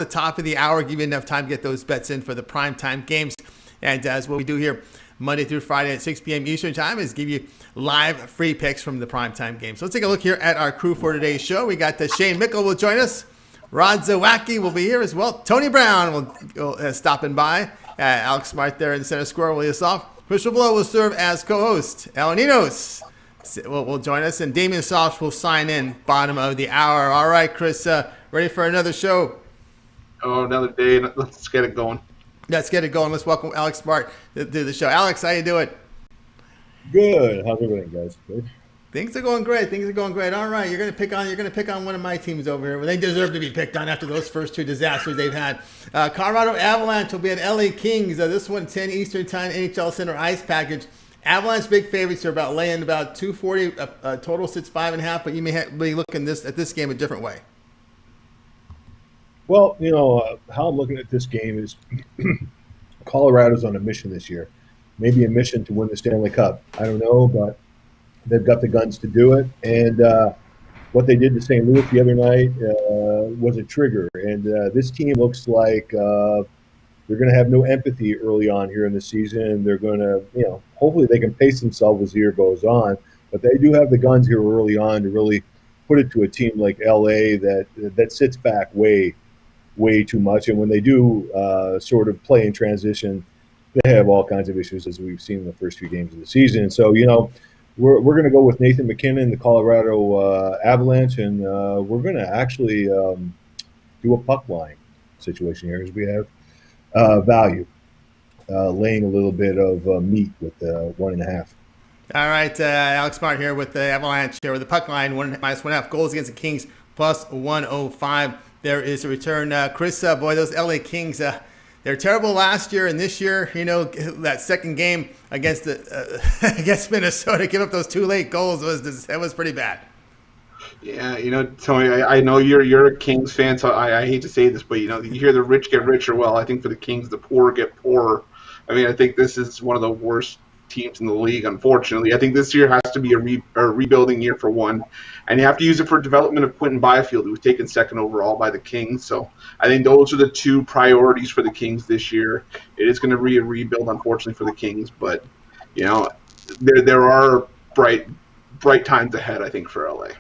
the top of the hour, give you enough time to get those bets in for the primetime games. And as what we do here Monday through Friday at 6 p.m. Eastern time is give you live free picks from the primetime games. So let's take a look here at our crew for today's show. We got Shane Mickle will join us. Rod Zawacki will be here as well. Tony Brown will stopping by. Alex Smart there in the center square will lead us off. Christopher Blow will serve as co-host. Ninos will join us. And Damian Soft will sign in bottom of the hour. All right, Chris, ready for another show? Oh, another day. Let's get it going. Let's get it going. Let's welcome Alex Smart to the show. Alex, how you doing? Good. How's everything, guys? Good. Things are going great. All right, you're gonna pick on one of my teams over here. Well, they deserve to be picked on after those first two disasters they've had. Colorado Avalanche will be at LA Kings. This one 10 Eastern time, NHL Center ice package. Avalanche big favorites are about laying about 240. Total sits 5.5, but you may be looking at this game a different way. Well, how I'm looking at this game is Colorado's on a mission this year. Maybe a mission to win the Stanley Cup. I don't know, but they've got the guns to do it. And what they did to St. Louis the other night was a trigger. And this team looks like they're going to have no empathy early on here in the season. They're going to, hopefully they can pace themselves as the year goes on. But they do have the guns here early on to really put it to a team like LA that sits back way too much. And when they do sort of play in transition, they have all kinds of issues, as we've seen in the first few games of the season. And so, we're going to go with Nathan MacKinnon, the Colorado Avalanche, and we're going to actually do a puck line situation here, as we have value, laying a little bit of meat with 1.5. All right, Alex Smart here with the Avalanche here with the puck line, -1.5 goals against the Kings, +105. There is a return. Chris, boy, those LA Kings, they're terrible last year, and this year, that second game against against Minnesota, give up those 2 late goals was pretty bad. Yeah, Tony, I know you're a Kings fan, so I hate to say this, but you hear the rich get richer. Well, I think for the Kings, the poor get poorer. I mean, I think this is one of the worst teams in the league, unfortunately. I think this year has to be a rebuilding year for one, and you have to use it for development of Quentin Byfield, who was taken second overall by the Kings. So I think those are the 2 priorities for the Kings this year. It is going to be a rebuild, unfortunately, for the Kings, but there are bright times ahead, I think, for LA.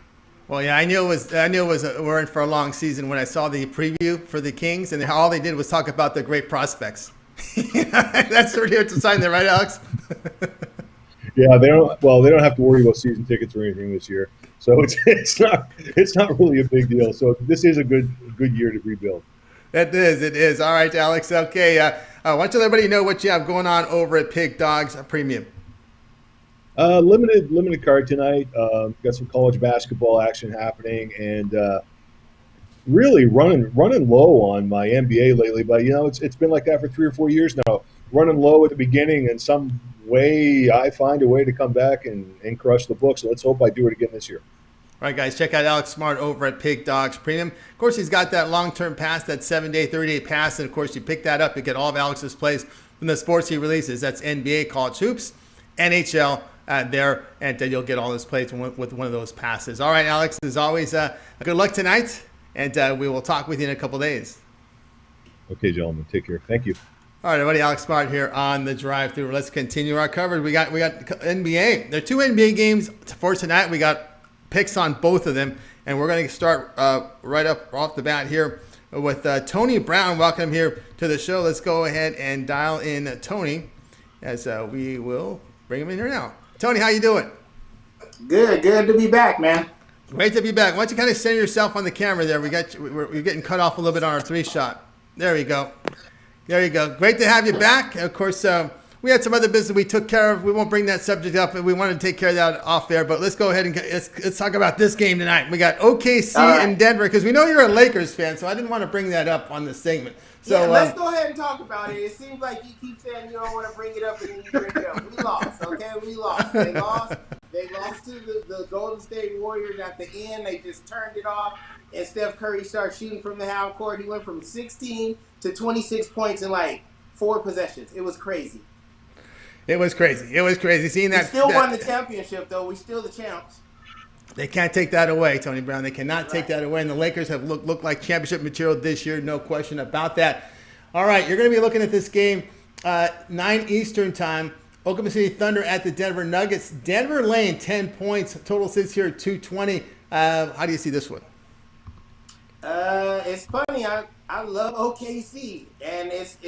Well, yeah, I knew it was we're in for a long season when I saw the preview for the Kings, and all they did was talk about the great prospects. That's sort of to sign there, right, Alex? Yeah, they don't have to worry about season tickets or anything this year, so it's not really a big deal. So this is a good year to rebuild. It is. All right, Alex. Okay, why don't you let everybody know what you have going on over at Pig Dogs Premium? Limited card tonight. Got some college basketball action happening, and really running low on my NBA lately. But it's been like that for 3 or 4 years now. Running low at the beginning, and some way I find a way to come back and crush the book. So let's hope I do it again this year. All right, guys, check out Alex Smart over at Pig Dogs Premium. Of course, he's got that long-term pass, that 7-day, 30-day pass, and of course, you pick that up, you get all of Alex's plays from the sports he releases. That's NBA, college hoops, NHL there, and you'll get all those plays with one of those passes. All right, Alex, as always, good luck tonight, and we will talk with you in a couple days. Okay, gentlemen, take care. Thank you. All right, everybody, Alex Smart here on the drive-through. Let's continue our coverage. We got NBA. There are 2 NBA games for tonight. We got picks on both of them, and we're going to start right up off the bat here with Tony Brown. Welcome here to the show. Let's go ahead and dial in Tony as we will bring him in here now. Tony, how you doing? Good to be back, man. Great to be back. Why don't you kind of center yourself on the camera there? We're getting cut off a little bit on our 3 shot. There you go. There you go. Great to have you back. Of course, we had some other business we took care of. We won't bring that subject up, and we wanted to take care of that off air. But let's go ahead and let's talk about this game tonight. We got OKC and Denver, because we know you're a Lakers fan, so I didn't want to bring that up on this segment. So let's go ahead and talk about it. It seems like you keep saying you don't want to bring it up, and then you bring it up. We lost, okay? We lost. They lost. They lost to the Golden State Warriors at the end. They just turned it off, and Steph Curry started shooting from the half court. He went from 16 to 26 points in like 4 possessions. It was crazy. It was crazy. Seeing that. We still won the championship, though. We still the champs. They can't take that away, Tony Brown. They cannot take that away. And the Lakers have looked like championship material this year. No question about that. All right, you're going to be looking at this game 9 Eastern time. Oklahoma City Thunder at the Denver Nuggets. Denver laying 10 points. Total sits here at 220. How do you see this one? It's funny. I love OKC, and it's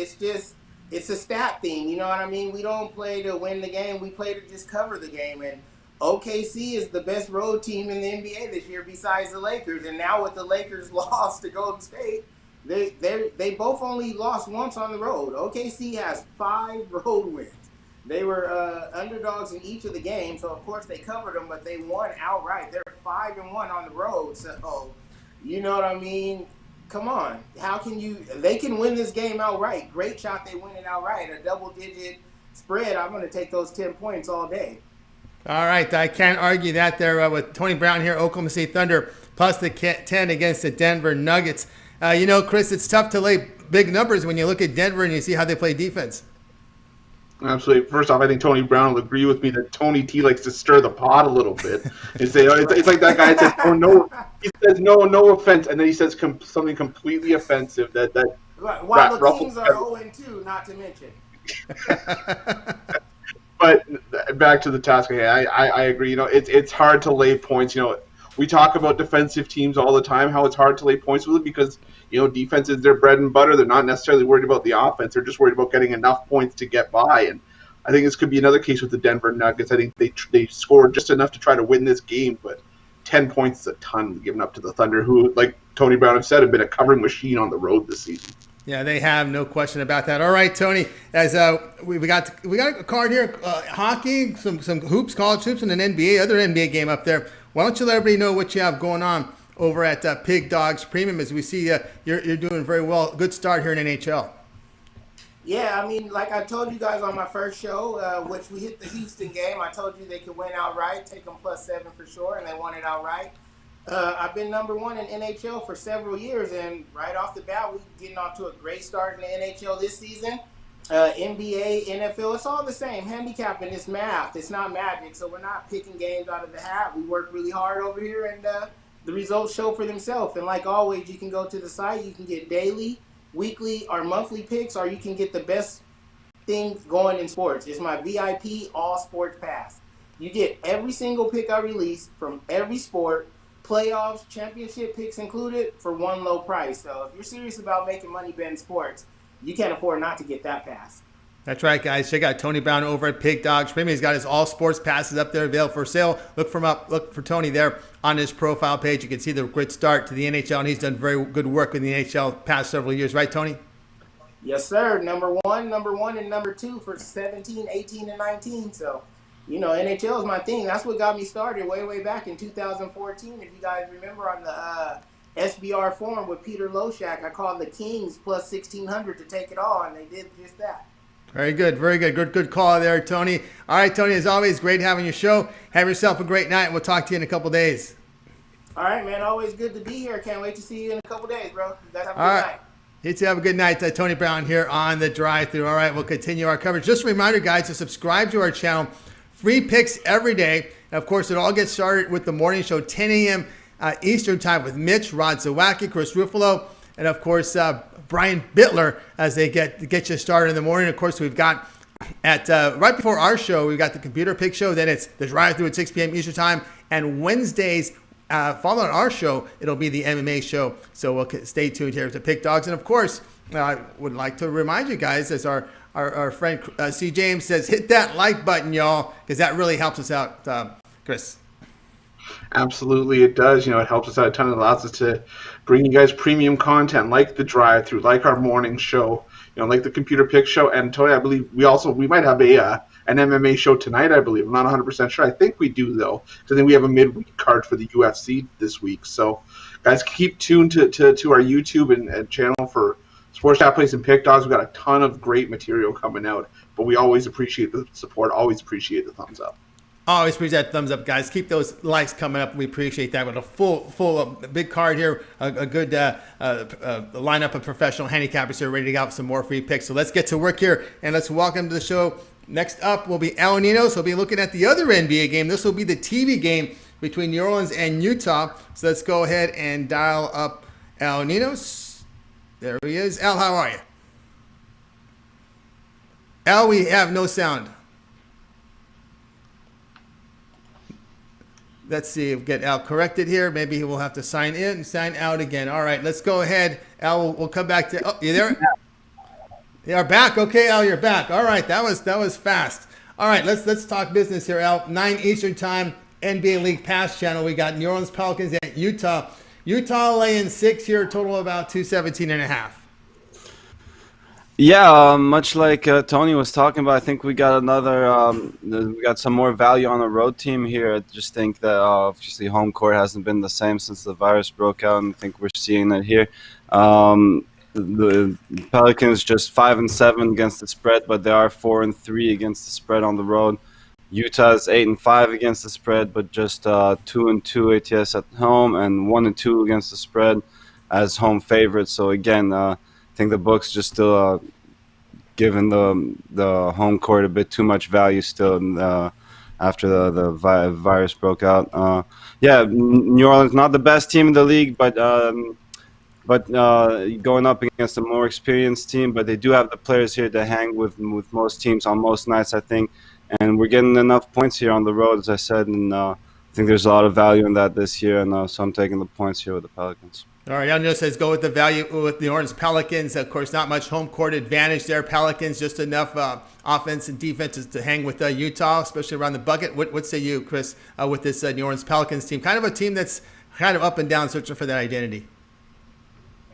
a stat thing. You know what I mean? We don't play to win the game. We play to just cover the game. And OKC is the best road team in the NBA this year besides the Lakers. And now with the Lakers loss to Golden State, they both only lost once on the road. OKC has 5 road wins. They were underdogs in each of the games, so of course they covered them, but they won outright. They're 5-1 on the road, so you know what I mean? Come on. How can you – they can win this game outright. Great shot they win it outright. A double-digit spread, I'm going to take those 10 points all day. All right, I can't argue that there with Tony Brown here, Oklahoma City Thunder, plus the 10 against the Denver Nuggets. Chris, it's tough to lay big numbers when you look at Denver and you see how they play defense. Absolutely. First off, I think Tony Brown will agree with me that Tony T likes to stir the pot a little bit and say, it's like that guy says, oh, no. He says, no offense, and then he says something completely offensive that while the Kings are 0-2, not to mention. But back to the task. I agree. It's hard to lay points. We talk about defensive teams all the time, how it's hard to lay points with it because, defense is their bread and butter. They're not necessarily worried about the offense. They're just worried about getting enough points to get by. And I think this could be another case with the Denver Nuggets. I think they scored just enough to try to win this game, but 10 points is a ton given up to the Thunder, who, like Tony Brown have said, have been a covering machine on the road this season. Yeah, they have, no question about that. All right, Tony, as we got a card here, hockey, some hoops, college hoops, and an other NBA game up there. Why don't you let everybody know what you have going on over at Pig Dogs Premium, as we see you're doing very well. Good start here in NHL. Yeah, I mean, like I told you guys on my first show, which we hit the Houston game, I told you they could win outright, take them +7 for sure, and they won it outright. I've been number 1 in NHL for several years, and right off the bat, we're getting off to a great start in the NHL this season. NBA, NFL, it's all the same. Handicapping is math. It's not magic, so we're not picking games out of the hat. We work really hard over here, and the results show for themselves. And like always, you can go to the site. You can get daily, weekly, or monthly picks, or you can get the best things going in sports. It's my VIP All Sports Pass. You get every single pick I release from every sport, playoffs, championship picks included, for one low price. So if you're serious about making money betting sports, you can't afford not to get that pass. That's right, guys. Check out Tony Brown over at Pig Dogs Premium. He's got his all sports passes up there available for sale. Look for Tony there on his profile page. You can see the great start to the NHL, and he's done very good work in the NHL past several years. Right, Tony? Yes, sir. Number one, and number 2 for 17, 18, and 19. So, NHL is my thing. That's what got me started way back in 2014. If you guys remember on the SBR forum with Peter Loshak, I called the Kings plus 1,600 to take it all, and they did just that. Very good, very good. Good call there, Tony. All right, Tony, as always, great having your show. Have yourself a great night. We'll talk to you in a couple days. All right, man. Always good to be here. Can't wait to see you in a couple days, bro. You guys have a good night. You too, have a good night. Tony Brown here on the drive-thru. All right, we'll continue our coverage. Just a reminder, guys, to subscribe to our channel. Free picks every day. And, of course, it all gets started with the morning show, 10 a.m. Eastern time with Mitch, Rod Zawacki, Chris Ruffalo, and, of course, Brian Bittler as they get you started in the morning. Of course, we've got at right before our show, we've got the Computer Pick Show. Then it's the drive-thru at 6 p.m. Eastern time. And Wednesdays, following our show, it'll be the MMA show. So we'll stay tuned here to Pick Dogs. And, of course, I would like to remind you guys, as our friend C. James says, hit that like button, y'all, because that really helps us out. Chris. Absolutely, it does. It helps us out a ton. It allows us to bring you guys premium content like the drive-thru, like our morning show, like the Computer Pick Show. And Tony, I believe we might have an MMA show tonight, I believe. I'm not 100% sure. I think we do, though, because I think we have a midweek card for the UFC this week. So, guys, keep tuned to our YouTube and channel for Sports Chat Place and Pick Dogs. We've got a ton of great material coming out, but we always appreciate the support, always appreciate the thumbs up. Always appreciate that thumbs up, guys. Keep those likes coming up. We appreciate that. With a full big card here, a good lineup of professional handicappers here ready to go with some more free picks. So let's get to work here, and let's welcome to the show. Next up will be Ninos. He'll be looking at the other NBA game. This will be the TV game between New Orleans and Utah. So let's go ahead and dial up Al Ninos. There he is. Al, how are you? Al, we have no sound. Let's see if we get Al corrected here. Maybe he will have to sign in and sign out again. All right, let's go ahead. Al, we'll come back to. Oh, you there? You are back. Okay, Al, you're back. All right, that was fast. All right, let's talk business here, Al. 9 Eastern Time, NBA League Pass channel. We got New Orleans Pelicans at Utah. Utah laying 6 here, total about 217.5. Yeah, much like Tony was talking about, I think we got we got some more value on a road team here. I just think that obviously home court hasn't been the same since the virus broke out, and I think we're seeing it here. The Pelicans just 5-7 against the spread, but they are 4-3 against the spread on the road. Utah is 8-5 against the spread, but just 2-2 ATS at home and 1-2 against the spread as home favorites. So again, I think the books just still giving the home court a bit too much value still after the virus broke out. Yeah, New Orleans not the best team in the league, but going up against a more experienced team. But they do have the players here to hang with most teams on most nights, I think. And we're getting enough points here on the road, as I said, and I think there's a lot of value in that this year. And so I'm taking the points here with the Pelicans. All right, Yano says go with the value with the Orange Pelicans. Of course, not much home court advantage there. Pelicans, just enough offense and defense to hang with Utah, especially around the bucket. What say you, Chris, with this New Orleans Pelicans team? Kind of a team that's kind of up and down, searching for that identity.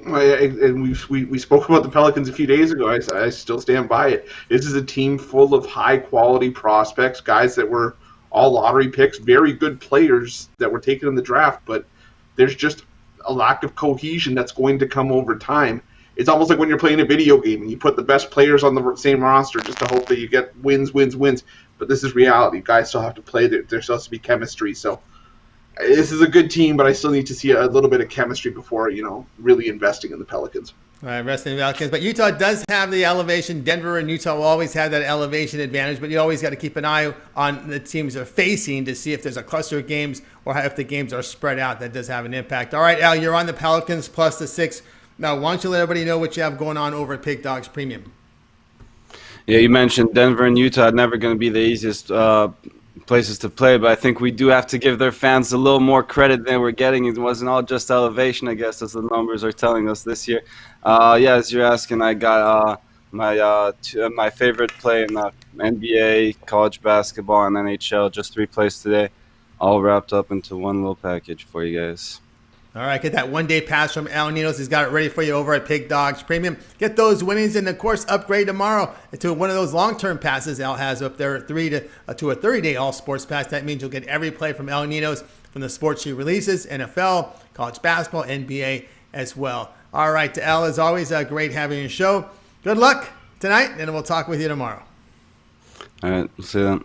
And we spoke about the Pelicans a few days ago. I still stand by it. This is a team full of high-quality prospects, guys that were all lottery picks, very good players that were taken in the draft, but there's just a lack of cohesion that's going to come over time. It's almost like when you're playing a video game and you put the best players on the same roster just to hope that you get wins. But this is reality. Guys still have to play. There still has to be chemistry. So this is a good team, but I still need to see a little bit of chemistry before, really investing in the Pelicans. All right, resting the Pelicans. But Utah does have the elevation. Denver and Utah will always have that elevation advantage, but you always got to keep an eye on the teams they're facing to see if there's a cluster of games or if the games are spread out. That does have an impact. All right, Al, you're on the Pelicans plus the 6. Now, why don't you let everybody know what you have going on over at Pig Dogs Premium? Yeah, you mentioned Denver and Utah never going to be the easiest places to play, but I think we do have to give their fans a little more credit than we're getting. It wasn't all just elevation, I guess, as the numbers are telling us this year. Yeah, as you're asking, I got my favorite play in NBA, college basketball, and NHL, just 3 plays today, all wrapped up into one little package for you guys. All right, get that one-day pass from Al Ninos. He's got it ready for you over at Pig Dogs Premium. Get those winnings and, of course, upgrade tomorrow to one of those long-term passes Al has up there, to a 30-day all-sports pass. That means you'll get every play from Al Ninos from the sports she releases, NFL, college basketball, NBA as well. All right, Al, as always, great having your show. Good luck tonight, and we'll talk with you tomorrow. All right, we'll see you then.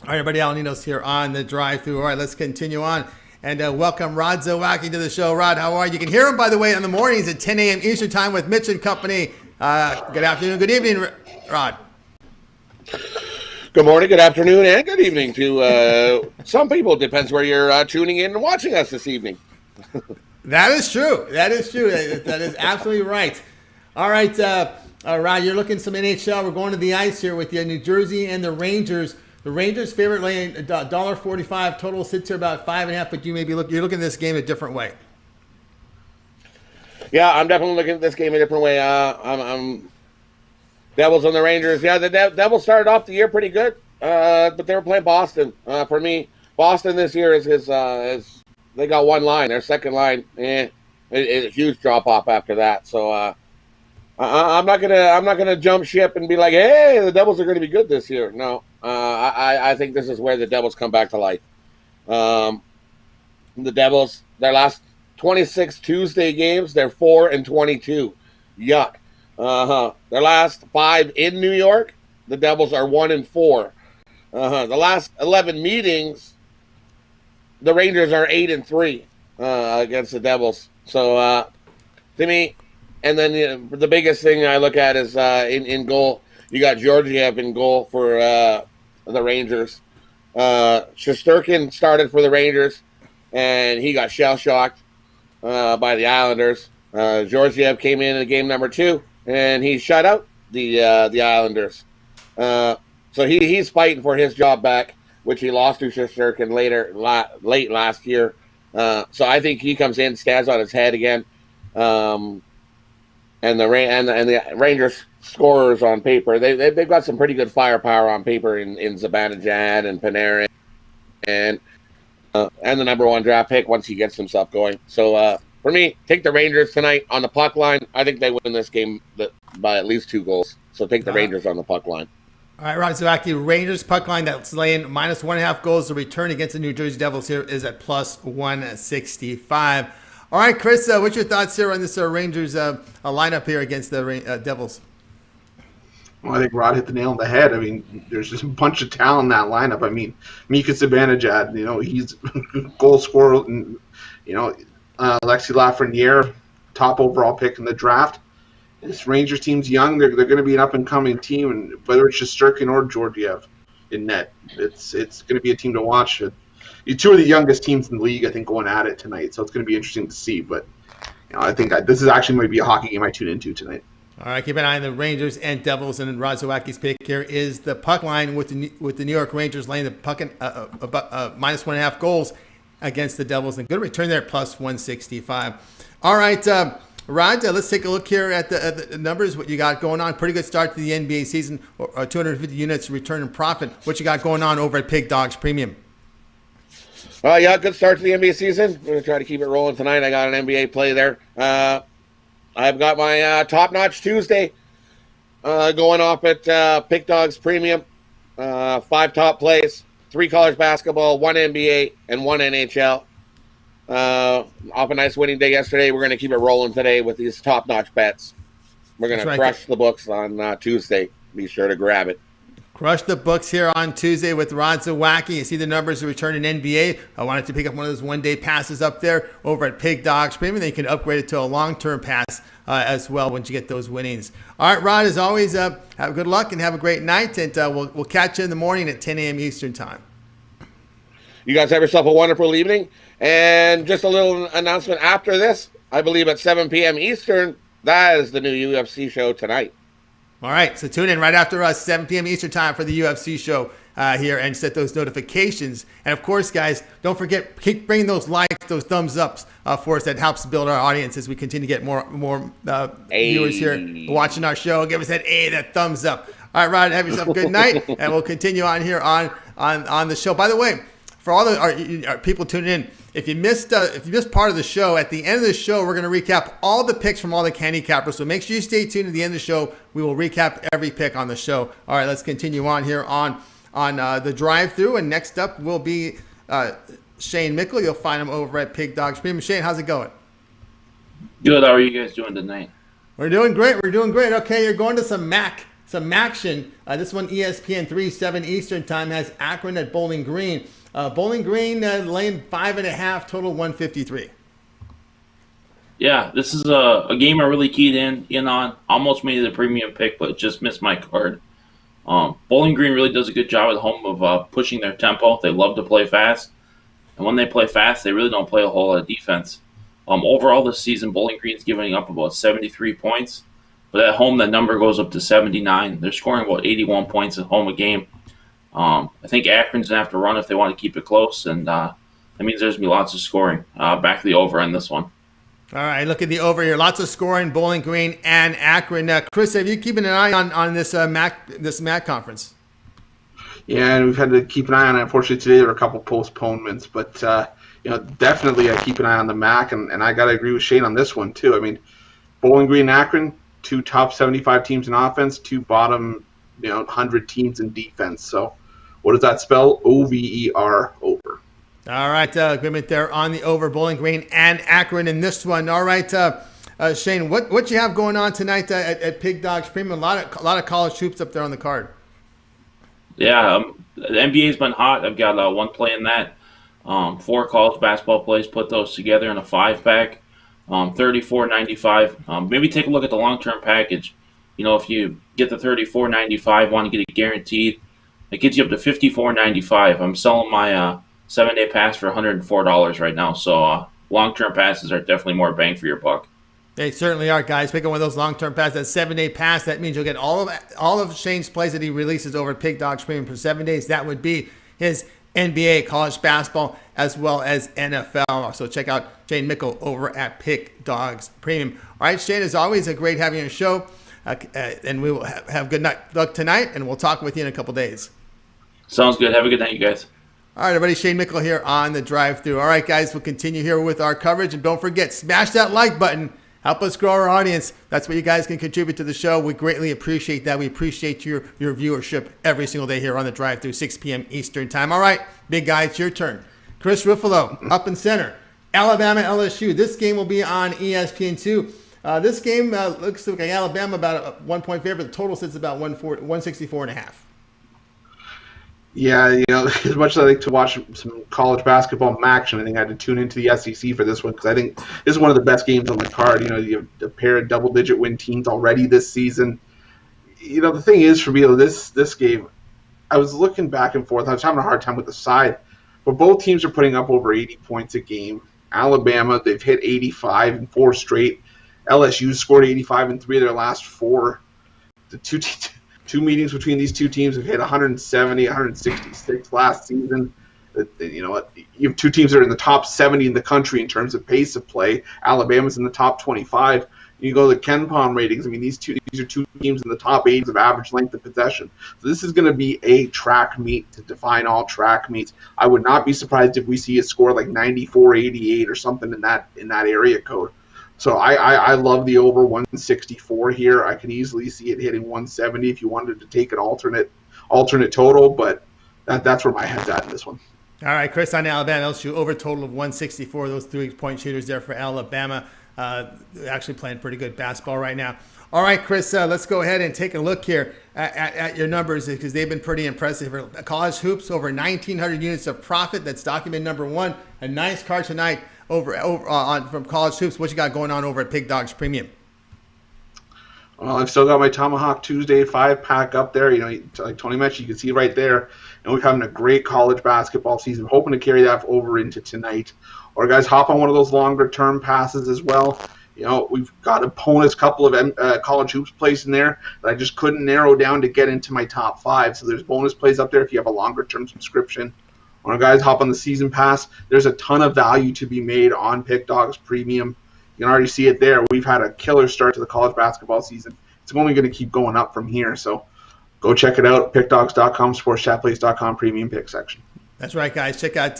All right, everybody, Al Ninos here on the drive-thru. All right, let's continue on. And welcome Rod Zawacki to the show. Rod, how are you? You can hear him, by the way, in the mornings at 10 a.m. Eastern Time with Mitch and Company. Good afternoon, good evening, Rod. Good morning, good afternoon, and good evening to some people. Depends where you're tuning in and watching us this evening. That is true. That is true. That is absolutely right. All right, Rod, you're looking some NHL. We're going to the ice here with you. New Jersey and the Rangers. The Rangers' favorite lane, $1.45. Total sits here about 5.5. But you're looking at this game a different way. Yeah, I'm definitely looking at this game a different way. I'm Devils and the Rangers. Yeah, the Devils started off the year pretty good, but they were playing Boston. For me, Boston this year is they got one line. Their second line, it's a huge drop off after that. So I'm not gonna jump ship and be like, hey, the Devils are going to be good this year. No, I think this is where the Devils come back to life. The Devils, their last 26 Tuesday games, they're 4-22. Yuck. Their last 5 in New York, the Devils are 1-4. The last 11 meetings, the Rangers are 8-3 against the Devils. So to me, and then the biggest thing I look at is in goal. You got Georgiev in goal for the Rangers. Shesterkin started for the Rangers, and he got shell-shocked by the Islanders. Georgiev came in game number 2, and he shut out the Islanders. So he's fighting for his job back, which he lost to Shesterkin late last year. So I think he comes in, stands on his head again. And the Rangers scorers on paper, they've got some pretty good firepower on paper in Zibanejad and Panarin and the number 1 draft pick once he gets himself going. So for me, take the Rangers tonight on the puck line. I think they win this game by at least 2 goals. So take the Rangers on the puck line. All right, Ron Zawacki, Rangers puck line that's laying -1.5 goals. The return against the New Jersey Devils here is at +165. All right, Chris, what's your thoughts here on this Rangers lineup here against the Devils? Well, I think Rod hit the nail on the head. I mean, there's just a bunch of talent in that lineup. I mean, Mika Zibanejad, he's goal scorer, and Alexis Lafreniere, top overall pick in the draft. This Rangers team's young. They're going to be an up-and-coming team, and whether it's Shesterkin or Georgiev in net, it's going to be a team to watch. Two of the youngest teams in the league, I think, going at it tonight, so it's going to be interesting to see. But I think this is actually might be a hockey game I tune into tonight. All right, keep an eye on the Rangers and Devils, and Rod Zawacki's pick here is the puck line with the New York Rangers laying the puck -1.5 goals against the Devils, and good return there at +165. All right. Rod, let's take a look here at the numbers, what you got going on. Pretty good start to the NBA season, 250 units return in profit. What you got going on over at Pig Dogs Premium? Yeah, good start to the NBA season. I'm going to try to keep it rolling tonight. I got an NBA play there. I've got my Top Notch Tuesday going off at Pig Dogs Premium. 5 top plays, 3 college basketball, 1 NBA, and 1 NHL. Off a nice winning day yesterday. We're going to keep it rolling today with these top-notch bets. We're going to crush the books on Tuesday. Be sure to grab it. Crush the books here on Tuesday with Rod Zawacki. You see the numbers of return in NBA. I wanted to pick up one of those one-day passes up there over at Pig Dogs Premium. Then you can upgrade it to a long-term pass as well once you get those winnings. All right, Rod, as always, have good luck and have a great night. And we'll catch you in the morning at 10 a.m. Eastern Time. You guys have yourself a wonderful evening. And just a little announcement after this, I believe at 7 p.m. Eastern, that is the new UFC show tonight. All right, so tune in right after us, 7 p.m. Eastern Time for the UFC show here, and set those notifications. And, of course, guys, don't forget, keep bringing those likes, those thumbs ups for us. That helps build our audience as we continue to get more viewers here watching our show. Give us that thumbs up. All right, Rod, have yourself a good night, and we'll continue on here on the show. By the way, for all our people tuning in, if you missed part of the show, at the end of the show, we're going to recap all the picks from all the handicappers. So make sure you stay tuned to the end of the show. We will recap every pick on the show. All right, let's continue on here on the drive-through. And next up will be Shane Mickle. You'll find him over at Pig Dogs Premium. Shane, how's it going? Good. How are you guys doing tonight? We're doing great. Okay, you're going to some action. This one, ESPN 3/7 Eastern Time, has Akron at Bowling Green. Bowling Green laying 5.5, total 153. Yeah, this is a game I really keyed in on. Almost made it a premium pick, but just missed my card. Bowling Green really does a good job at home of pushing their tempo. They love to play fast. And when they play fast, they really don't play a whole lot of defense. Overall this season, Bowling Green's giving up about 73 points. But at home, that number goes up to 79. They're scoring about 81 points at home a game. I think Akron's going to have to run if they want to keep it close, and that means there's going to be lots of scoring. Back to the over on this one. All right, look at the over here. Lots of scoring, Bowling Green and Akron. Chris, have you keeping an eye on this MAC conference? Yeah, and we've had to keep an eye on it. Unfortunately, today there were a couple postponements, but definitely I keep an eye on the MAC, and I got to agree with Shane on this one too. I mean, Bowling Green and Akron, 2 top 75 teams in offense, 2 bottom 100 teams in defense. So what does that spell? OVER, over. All right, agreement there on the over, Bowling Green and Akron in this one. All right, Shane, what you have going on tonight at Pig Dogs Premium? A lot of college hoops up there on the card. Yeah, the NBA's been hot. I've got one play in that. 4 college basketball plays, put those together in a 5-pack. 34.95. Maybe take a look at the long-term package. If you get the 34.95, want to get it guaranteed, It gets you up to $54.95. I'm selling my 7-day pass for $104 right now. So long-term passes are definitely more bang for your buck. They certainly are, guys. Pick up one of those long-term passes. That 7-day pass, that means you'll get all of Shane's plays that he releases over at Pig Dogs Premium for 7 days. That would be his NBA, college basketball, as well as NFL. So check out Shane Mickle over at Pig Dogs Premium. All right, Shane, as always, a great having you on the show. And we will have good luck tonight, and we'll talk with you in a couple days. Sounds good. Have a good night, you guys. All right, everybody, Shane Mickle here on the drive-thru. All right, guys, we'll continue here with our coverage. And don't forget, smash that like button. Help us grow our audience. That's what you guys can contribute to the show. We greatly appreciate that. We appreciate your viewership every single day here on the drive-thru, 6 p.m. Eastern time. All right, big guy, it's your turn. Chris Ruffalo, up in center. Alabama, LSU. This game will be on ESPN2. This game looks like Alabama about a 1-point favorite. The total sits about 164.5. Yeah, as much as I like to watch some college basketball action, I think I had to tune into the SEC for this one because I think this is one of the best games on the card. You have a pair of double-digit win teams already this season. The thing is for me, this game, I was looking back and forth. I was having a hard time with the side, but both teams are putting up over 80 points a game. Alabama, they've hit 85 in 4 straight. LSU scored 85 in 3 of their last 4. The two meetings between these two teams have hit 170, 166 last season. You have two teams that are in the top 70 in the country in terms of pace of play. Alabama's in the top 25. You go to the KenPom ratings. I mean, these are two teams in the top 8 of average length of possession. So this is going to be a track meet to define all track meets. I would not be surprised if we see a score like 94-88 or something in that area code. So I love the over 164 here. I can easily see it hitting 170 if you wanted to take an alternate total, but that's where my head's at in this one. All right, Chris, on Alabama, LSU over total of 164. Those 3-point shooters there for Alabama. Actually playing pretty good basketball right now. All right, Chris, let's go ahead and take a look here at your numbers because they've been pretty impressive. For college hoops, over 1,900 units of profit. That's document number 1. A nice card tonight from college hoops. What you got going on over at Pig Dogs Premium? Well, I've still got my Tomahawk Tuesday 5-pack up there. Like Tony mentioned, you can see right there. And we're having a great college basketball season. Hoping to carry that over into tonight. Or guys, hop on one of those longer-term passes as well. We've got a bonus couple of college hoops plays in there that I just couldn't narrow down to get into my top 5. So there's bonus plays up there if you have a longer-term subscription. Or guys, hop on the season pass. There's a ton of value to be made on Pick Dogs Premium. You can already see it there. We've had a killer start to the college basketball season. It's only going to keep going up from here. So go check it out, pickdogs.com, sportschatplace.com, premium pick section. That's right, guys. Check out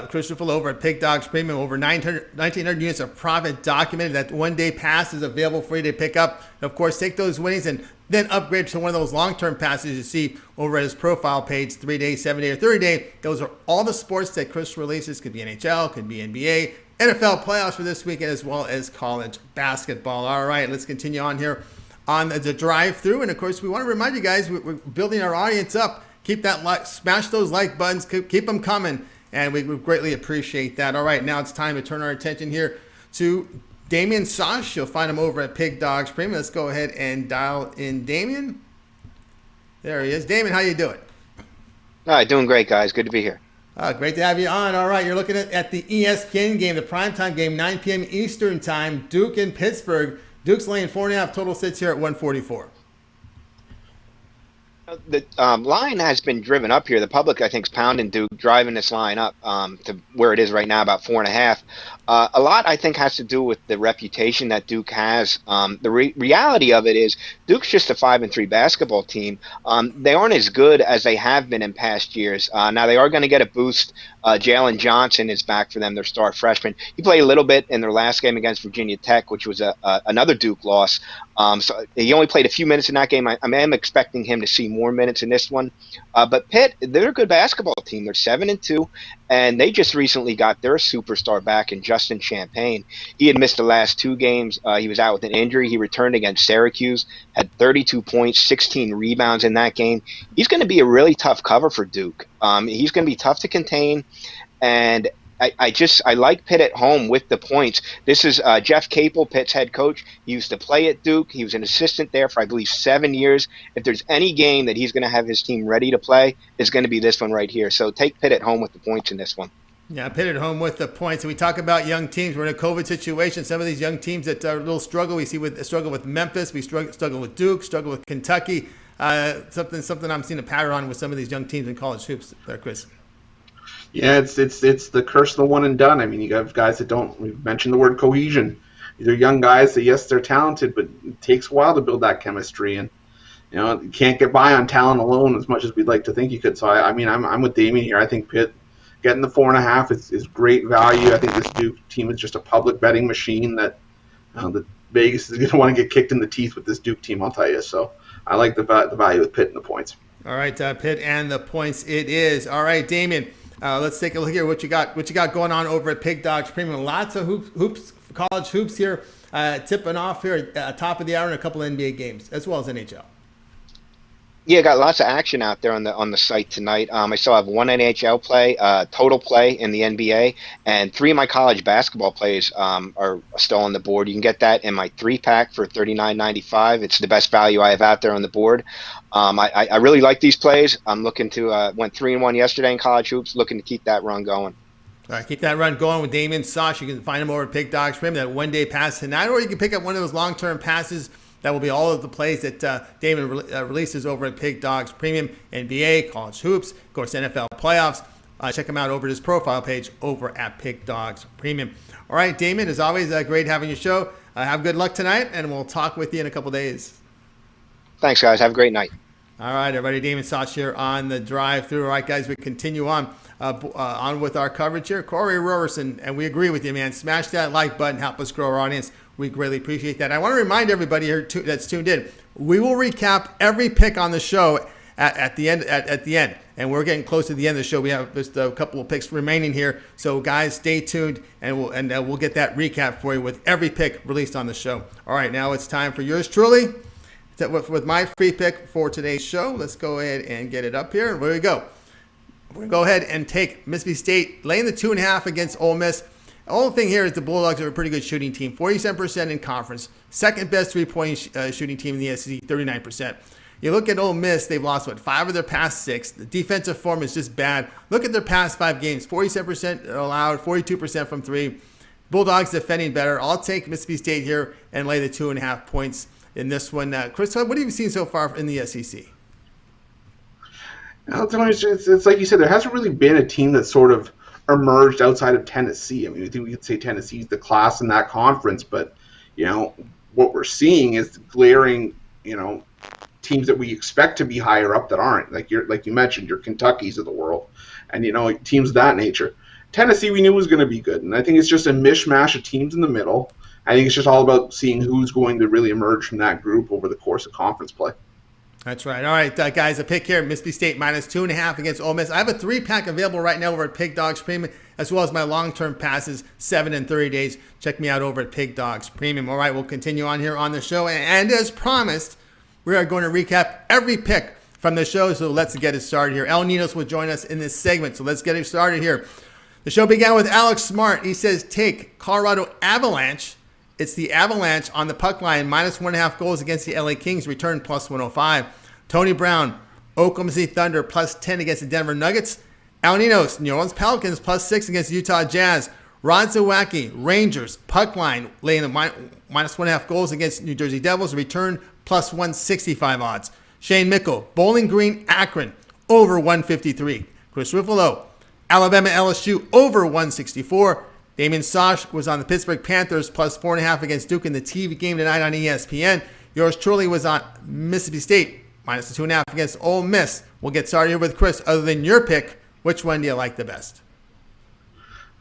Chris Ruffalo over at Pig Dogs Premium. Over 1,900 units of profit documented. That 1-day pass is available for you to pick up. And of course, take those winnings and then upgrade to one of those long-term passes you see over at his profile page, 3-day, 7-day, or 30-day. Those are all the sports that Chris releases. Could be NHL, could be NBA, NFL playoffs for this weekend, as well as college basketball. All right, let's continue on here on the drive-thru. And of course, we want to remind you guys, we're building our audience up. Keep that smash those like buttons, keep them coming, and we greatly appreciate that. All right, now it's time to turn our attention here to Damian Sosh. You'll find him over at Pig Dogs Premium. Let's go ahead and dial in Damian. There he is. Damian, how you doing? All right, doing great, guys. Good to be here. Great to have you on. All right, you're looking at the ESPN game, the primetime game, 9 p.m. Eastern time, Duke and Pittsburgh. Duke's laying 4.5. Total sits here at 144. The line has been driven up here. The public, I think, is pounding Duke, driving this line up to where it is right now, about 4.5. A lot, I think, has to do with the reputation that Duke has. The reality of it is Duke's just a 5-3 basketball team. They aren't as good as they have been in past years. Now, they are going to get a boost. Jalen Johnson is back for them, their star freshman. He played a little bit in their last game against Virginia Tech, which was another Duke loss. So he only played a few minutes in that game. I am expecting him to see more minutes in this one. But Pitt, they're a good basketball team. They're 7-2, and they just recently got their superstar back in Justin Champagne. He had missed the last 2 games. He was out with an injury. He returned against Syracuse, had 32 points, 16 rebounds in that game. He's going to be a really tough cover for Duke. He's going to be tough to contain, and I like Pitt at home with the points. This is Jeff Capel, Pitt's head coach. He used to play at Duke. He was an assistant there for, I believe, 7 years. If there's any game that he's going to have his team ready to play, it's going to be this one right here. So take Pitt at home with the points in this one. Yeah, Pitt at home with the points. And we talk about young teams. We're in a COVID situation. Some of these young teams that are a little struggle. We see struggle with Memphis. We struggle with Duke. Struggle with Kentucky. Something I'm seeing a pattern on with some of these young teams in college hoops there, Chris. Yeah, it's the curse of the one and done. I mean, you have guys that don't. We've mentioned the word cohesion. These are young guys that, yes, they're talented, but it takes a while to build that chemistry, and you can't get by on talent alone as much as we'd like to think you could. So I mean, I'm with Damien here. I think Pitt getting the 4.5 is great value. I think this Duke team is just a public betting machine that Vegas is going to want to get kicked in the teeth with this Duke team. I'll tell you. So I like the value with Pitt and the points. All right, Pitt and the points it is. All right, Damien. Let's take a look here. What you got going on over at Pig Dogs Premium? Lots of hoops, college hoops here, tipping off here at top of the hour, and a couple of NBA games as well as NHL. Yeah, got lots of action out there on the site tonight. I still have one NHL play, total play in the NBA, and 3 of my college basketball plays are still on the board. You can get that in my 3-pack for $39.95. It's the best value I have out there on the board. I really like these plays. I'm looking to went 3-1 yesterday in college hoops. Looking to keep that run going. All right, keep that run going with Damien Sosh. You can find him over at Pig Dogs Premium. That one-day pass tonight, or you can pick up one of those long-term passes. That will be all of the plays that Damon releases over at Pig Dogs Premium, NBA, college hoops, of course, NFL playoffs. Check him out over at his profile page over at Pig Dogs Premium. All right, Damon, as always, great having your show. Have good luck tonight, and we'll talk with you in a couple days. Thanks, guys. Have a great night. All right, everybody. Damon Soch here on the drive-through. All right, guys, we continue on with our coverage here. Corey Roberson, and we agree with you, man. Smash that like button. Help us grow our audience. We greatly appreciate that. I want to remind everybody here that's tuned in, we will recap every pick on the show at the end. And we're getting close to the end of the show. We have just a couple of picks remaining here. So, guys, stay tuned, and we'll get that recap for you with every pick released on the show. All right, now it's time for yours truly with my free pick for today's show. Let's go ahead and get it up here. And here we go. We're going to go ahead and take Mississippi State, laying the 2.5 against Ole Miss. The only thing here is the Bulldogs are a pretty good shooting team, 47% in conference, second best three-point shooting team in the SEC, 39%. You look at Ole Miss, they've lost, 5 of their past 6. The defensive form is just bad. Look at their past 5 games, 47% allowed, 42% from 3. Bulldogs defending better. I'll take Mississippi State here and lay the 2.5 points in this one. Chris, what have you seen so far in the SEC? It's like you said, there hasn't really been a team that sort of emerged outside of Tennessee. I mean, I think we could say Tennessee's the class in that conference, but what we're seeing is glaring, teams that we expect to be higher up that aren't. Like you mentioned, your Kentuckys of the world, and teams of that nature. Tennessee we knew was going to be good, and I think it's just a mishmash of teams in the middle. I think it's just all about seeing who's going to really emerge from that group over the course of conference play. That's right. All right, guys, a pick here, Mississippi State minus 2.5 against Ole Miss. I have a 3-pack available right now over at Pig Dogs Premium, as well as my long-term passes, 7 and 30 days. Check me out over at Pig Dogs Premium. All right, we'll continue on here on the show. And as promised, we are going to recap every pick from the show, so let's get it started here. El Ninos will join us in this segment, so let's get it started here. The show began with Alex Smart. He says, take Colorado Avalanche. It's the Avalanche on the puck line, minus 1.5 goals against the LA Kings, return plus 105. Tony Brown, Oklahoma City Thunder, plus 10 against the Denver Nuggets. Al Ninos, New Orleans Pelicans, plus 6 against the Utah Jazz. Rod Zawacki, Rangers, puck line, laying the minus 1.5 goals against New Jersey Devils, return plus 165 odds. Shane Mickle, Bowling Green, Akron, over 153. Chris Ruffalo, Alabama LSU, over 164. Damien Sosh was on the Pittsburgh Panthers, plus 4.5 against Duke in the TV game tonight on ESPN. Yours truly was on Mississippi State, minus the 2.5 against Ole Miss. We'll get started here with Chris. Other than your pick, which one do you like the best?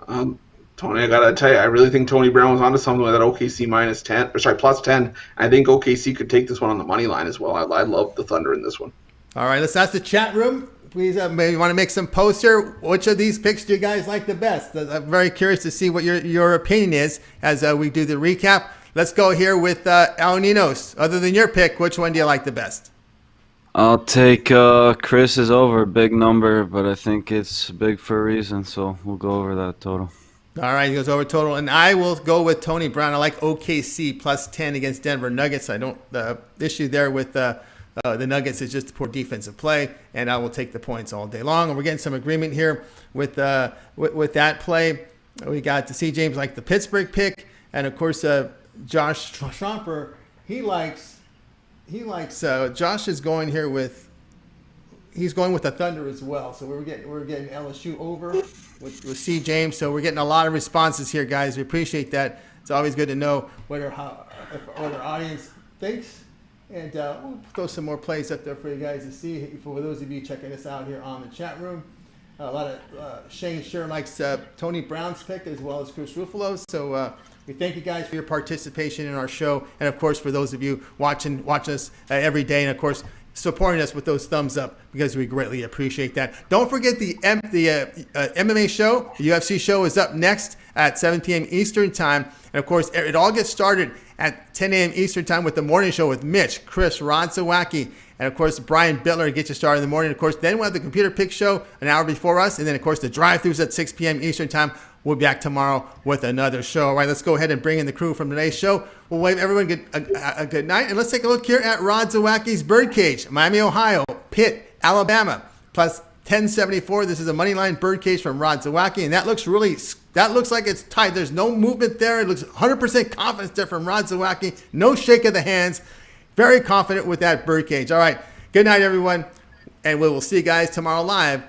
Tony, I gotta tell you, I really think Tony Brown was onto something with that OKC plus 10. I think OKC could take this one on the money line as well. I love the Thunder in this one. All right, let's ask the chat room. Please, maybe want to make some posts here. Which of these picks do you guys like the best? I'm very curious to see what your opinion is as we do the recap. Let's go here with Al Ninos. Other than your pick, which one do you like the best? I'll take Chris's over, big number, but I think it's big for a reason, so we'll go over that total. All right, he goes over total, and I will go with Tony Brown. I like OKC plus 10 against Denver Nuggets. I don't issue there with the Nuggets is just poor defensive play, and I will take the points all day long. And we're getting some agreement here with that play. We got to see James like the Pittsburgh pick, and of course Josh Tromper, he likes Josh is going here with he's going with the Thunder as well. So we're getting LSU over with C. James. So we're getting a lot of responses here, guys. We appreciate that. It's always good to know what our audience thinks. And we'll throw some more plays up there for you guys to see. For those of you checking us out here on the chat room, a lot of Shane sure likes Tony Brown's pick as well as Chris Ruffalo's. So we thank you guys for your participation in our show, and of course for those of you watching us every day, and of course supporting us with those thumbs up because we greatly appreciate that. Don't forget the MMA show, the UFC show is up next at 7 p.m. Eastern time, and of course it all gets started at 10 a.m. Eastern time with the morning show with Mitch, Chris, Ron Zawacki, and of course Brian Bittler gets you started in the morning. Of course, then we'll have the computer pick show an hour before us, and then of course the drive-thrus at 6 p.m. Eastern time. We'll be back tomorrow with another show. All right, let's go ahead and bring in the crew from today's show. We'll wave everyone a good night, and let's take a look here at Rod Zawacki's Birdcage, Miami, Ohio, Pitt, Alabama, plus 1074. This is a money line Birdcage from Rod Zawacki, and that looks like it's tight. There's no movement there. It looks 100% confidence there from Rod Zawacki. No shake of the hands. Very confident with that Birdcage. All right, good night, everyone, and we will see you guys tomorrow live